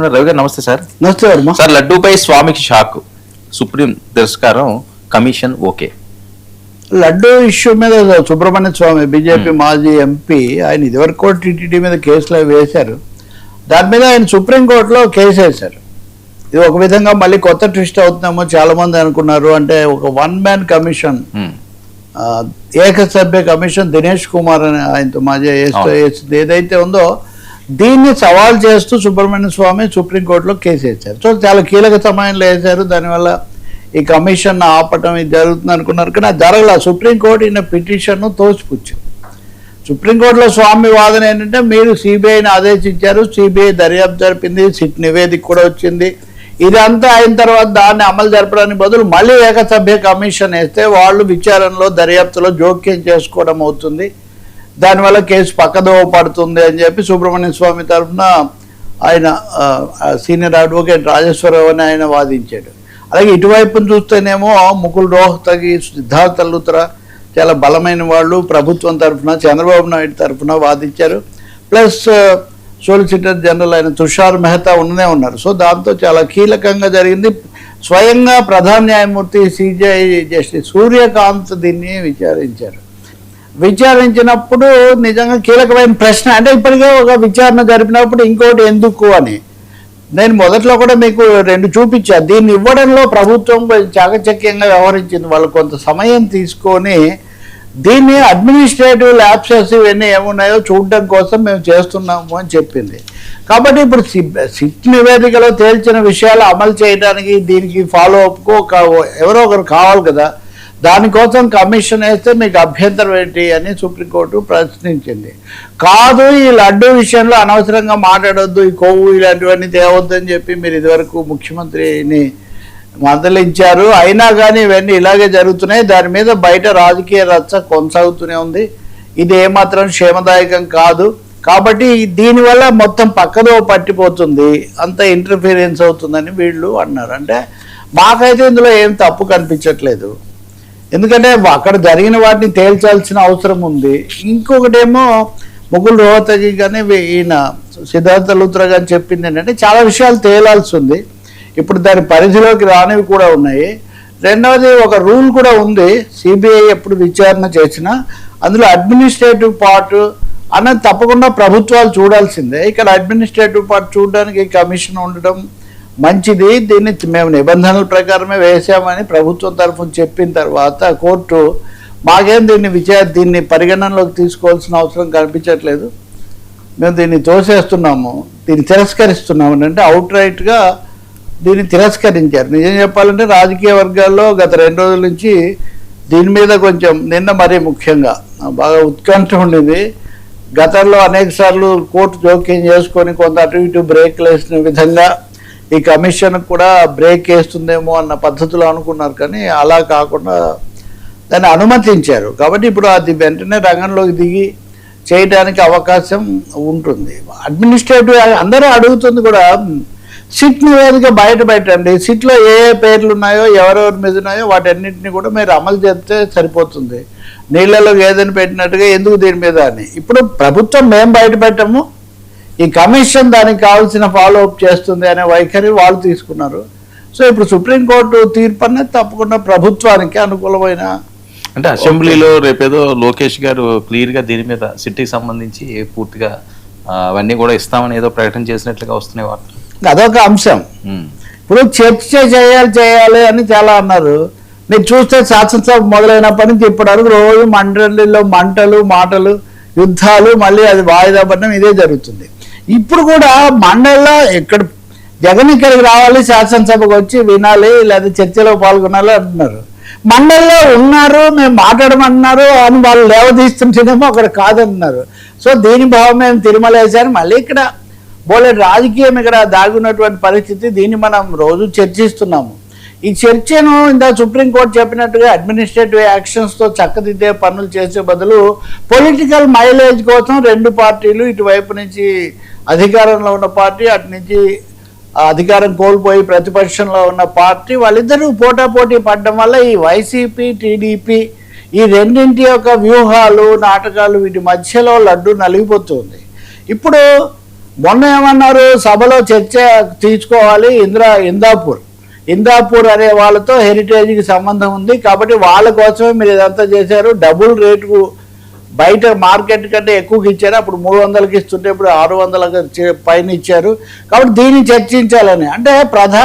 రవి గారు నమస్తే సార్. నమస్తే వర్మ. సార్, లడ్డూపై స్వామికి షాక్, సుప్రీం తిరస్కారం, కమిషన్ ఓకే. లడ్డూ ఇష్యూ మీద సుబ్రహ్మణ్య స్వామి బీజేపీ మాజీ ఎంపీ ఆయన ఇదివరకు టీటీడీ మీద కేసులు వేశారు. దాని మీద ఆయన సుప్రీంకోర్టులో కేసు వేశారు. ఇది ఒక విధంగా మళ్ళీ కొత్త ట్విస్ట్ అవుతుందేమో చాలా మంది అనుకున్నారు. అంటే ఒక వన్ మ్యాన్ కమిషన్, ఏకసభ్య కమిషన్ దినేష్ కుమార్ అని ఆయనతో మాజీ ఏదైతే ఉందో దీన్ని సవాల్ చేస్తూ సుబ్రహ్మణ్య స్వామి సుప్రీంకోర్టులో కేసు వేశారు. సో చాలా కీలక సమయంలో వేశారు. దానివల్ల ఈ కమిషన్ ఆపటం ఇది జరుగుతుంది అనుకున్నారు, కానీ అది జరగల. సుప్రీంకోర్టు ఈయన పిటిషన్ను తోసిపుచ్చింది. సుప్రీంకోర్టులో స్వామి వాదన ఏంటంటే, మీరు సిబిఐని ఆదేశించారు, సిబిఐ దర్యాప్తు జరిపింది, సిట్ నివేదిక కూడా వచ్చింది, ఇదంతా అయిన తర్వాత దాన్ని అమలు జరపడానికి బదులు మళ్ళీ ఏకసభ్య కమిషన్ వేస్తే వాళ్ళు విచారణలో దర్యాప్తులో జోక్యం చేసుకోవడం అవుతుంది, దానివల్ల కేసు పక్కదోవ పడుతుంది అని చెప్పి సుబ్రహ్మణ్య స్వామి తరఫున ఆయన సీనియర్ అడ్వకేట్ రాజేశ్వరరావు అని ఆయన వాదించాడు. అలాగే ఇటువైపును చూస్తేనేమో ముకుల్ రోహ్తగి, సిద్ధార్థ లూత్రా చాలా బలమైన వాళ్ళు ప్రభుత్వం తరఫున, చంద్రబాబు నాయుడు తరఫున వాదించారు. ప్లస్ సోలిసిటర్ జనరల్ అయిన తుషార్ మెహతా ఉన్నదే ఉన్నారు. సో దాంతో చాలా కీలకంగా జరిగింది. స్వయంగా ప్రధాన న్యాయమూర్తి సిజేఐ జస్టిస్ సూర్యకాంత్ దీన్ని విచారించినప్పుడు నిజంగా కీలకమైన ప్రశ్న. అంటే ఇప్పటికే ఒక విచారణ జరిపినప్పుడు ఇంకోటి ఎందుకు అని నేను మొదట్లో కూడా మీకు రెండు చూపించాను. దీన్ని ఇవ్వడంలో ప్రభుత్వం చాకచక్యంగా వ్యవహరించింది. వాళ్ళు కొంత సమయం తీసుకొని దీన్ని అడ్మినిస్ట్రేటివ్ ల్యాప్సెస్ ఇవన్నీ ఏమున్నాయో చూడడం కోసం మేము చేస్తున్నాము అని చెప్పింది. కాబట్టి ఇప్పుడు సిట్ నివేదికలో తేల్చిన విషయాలు అమలు చేయడానికి దీనికి ఫాలో అప్కు ఎవరో ఒకరు కావాలి కదా, దానికోసం కమిషన్ వేస్తే మీకు అభ్యంతరం ఏంటి అని సుప్రీంకోర్టు ప్రశ్నించింది. కాదు, ఈ లడ్డూ విషయంలో అనవసరంగా మాట్లాడొద్దు, ఈ కొవ్వు ఇలాంటివన్నీ తేవద్దు అని చెప్పి మీరు ఇదివరకు ముఖ్యమంత్రిని మందలించారు, అయినా కానీ ఇవన్నీ ఇలాగే జరుగుతున్నాయి, దాని మీద బయట రాజకీయ రచ్చ కొనసాగుతూనే ఉంది, ఇది ఏమాత్రం క్షేమదాయకం కాదు, కాబట్టి దీనివల్ల మొత్తం పక్కదో పట్టిపోతుంది, అంత ఇంటర్ఫీరెన్స్ అవుతుందని వీళ్ళు అన్నారు. అంటే మాకైతే ఇందులో ఏం తప్పు కనిపించట్లేదు, ఎందుకంటే అక్కడ జరిగిన వాటిని తేల్చాల్సిన అవసరం ఉంది. ఇంకొకటేమో ముకుల్ రోహతగి కానీ ఈయన సిద్ధార్థ లూత్రా కానీ చెప్పింది ఏంటంటే, చాలా విషయాలు తేలాల్సి ఉంది, ఇప్పుడు దాని పరిధిలోకి రానివి కూడా ఉన్నాయి. రెండవది ఒక రూల్ కూడా ఉంది, సిబిఐ ఎప్పుడు విచారణ చేసినా అందులో అడ్మినిస్ట్రేటివ్ పార్ట్ అన్నది తప్పకుండా ప్రభుత్వాలు చూడాల్సిందే. ఇక్కడ అడ్మినిస్ట్రేటివ్ పార్ట్ చూడడానికి కమిషన్ ఉండడం మంచిది, దీన్ని మేము నిబంధనల ప్రకారమే వేసామని ప్రభుత్వం తరఫున చెప్పిన తర్వాత కోర్టు మాకేం దీన్ని పరిగణనలోకి తీసుకోవాల్సిన అవసరం కనిపించట్లేదు, మేము దీన్ని తోసేస్తున్నాము, దీన్ని తిరస్కరిస్తున్నాము అంటే అవుట్ రైట్గా దీన్ని తిరస్కరించారు. నిజం చెప్పాలంటే రాజకీయ వర్గాల్లో గత 2 రోజుల నుంచి దీని మీద కొంచెం, నిన్న మరీ ముఖ్యంగా బాగా ఉత్కంఠ ఉండేది. గతంలో అనేక సార్లు కోర్టు జోక్యం చేసుకొని కొంత అటు ఇటు బ్రేక్లు వేసిన విధంగా ఈ కమిషన్ కూడా బ్రేక్ వేస్తుందేమో అన్న పద్ధతిలో అనుకున్నారు, కానీ అలా కాకుండా దాన్ని అనుమతించారు. కాబట్టి ఇప్పుడు అది వెంటనే రంగంలోకి దిగి చేయడానికి అవకాశం ఉంటుంది. అడ్మినిస్ట్రేటివ్ అందరూ అడుగుతుంది కూడా, సిట్ నివేదిక బయట పెట్టండి, సిట్లో ఏ పేర్లు ఉన్నాయో ఎవరెవరి మీద ఉన్నాయో వాటన్నింటినీ కూడా మీరు అమలు చేస్తే సరిపోతుంది, నీళ్ళలో ఏదని పెట్టినట్టుగా ఎందుకు దీని మీద అని. ఇప్పుడు ప్రభుత్వం మేము బయట పెట్టము, ఈ కమిషన్ దానికి కావాల్సిన ఫాలో అప్ చేస్తుంది అనే వైఖరి వాళ్ళు తీసుకున్నారు. సో ఇప్పుడు సుప్రీంకోర్టు తీర్పు అనేది తప్పకుండా ప్రభుత్వానికి అనుకూలమైన, అంటే అసెంబ్లీలో రేపేదో లోకేష్ గారు క్లియర్గా దీని మీద సిట్కి సంబంధించి పూర్తిగా అవన్నీ కూడా ఇస్తామని ఏదో ప్రకటన చేసినట్లుగా వస్తున్నాయి వార్తలు. అదొక అంశం. ఇప్పుడు చర్చ చేయాలి అని చాలా అన్నారు. మీరు చూస్తే శాసనసభ మొదలైనప్పటి నుంచి ఇప్పటివరకు రోజు మండలిలో మంటలు మాటలు యుద్ధాలు, మళ్ళీ అది వాయిదా పడడం ఇదే జరుగుతుంది. ఇప్పుడు కూడా మండలిలో జగన్ ఇక్కడికి రావాలి, శాసనసభకు వచ్చి వినాలి, లేదా చర్చలో పాల్గొనాలి అంటున్నారు. మండలిలో ఉన్నారు, మేము మాట్లాడమన్నారు అని వాళ్ళు లేవదీస్తుంటేనేమో అక్కడ కాదన్నారు. సో దీని భావం మేము తిరుమల వేశారు, మళ్ళీ ఇక్కడ బోలెడు రాజకీయం ఇక్కడ దాగున్నటువంటి పరిస్థితి. దీన్ని మనం రోజు చర్చిస్తున్నాము. ఈ చర్చను ఇందా సుప్రీంకోర్టు చెప్పినట్టుగా అడ్మినిస్ట్రేటివ్ యాక్షన్స్తో చక్కదిద్దే పనులు చేసే బదులు పొలిటికల్ మైలేజ్ కోసం 2 పార్టీలు, ఇటువైపు నుంచి అధికారంలో ఉన్న పార్టీ, అటు నుంచి అధికారం కోల్పోయి ప్రతిపక్షంలో ఉన్న పార్టీ, వాళ్ళిద్దరూ పోటాపోటీ పడడం వల్ల ఈ వైసీపీ టీడీపీ ఈ రెండింటి యొక్క వ్యూహాలు నాటకాలు వీటి మధ్యలో లడ్డు నలిగిపోతుంది. ఇప్పుడు మొన్న ఏమన్నారు, సభలో చర్చ తీసుకోవాలి, ఇందాపూర్ అనే వాళ్ళతో హెరిటేజ్కి సంబంధం ఉంది కాబట్టి వాళ్ళ కోసమే మీరు ఇదంతా చేశారు, డబుల్ రేటుకు బయట మార్కెట్ కంటే ఎక్కువకి ఇచ్చారు, అప్పుడు 300కి ఇస్తుంటే ఇప్పుడు 600 పైన ఇచ్చారు, కాబట్టి దీన్ని చర్చించాలని. అంటే ప్రధాన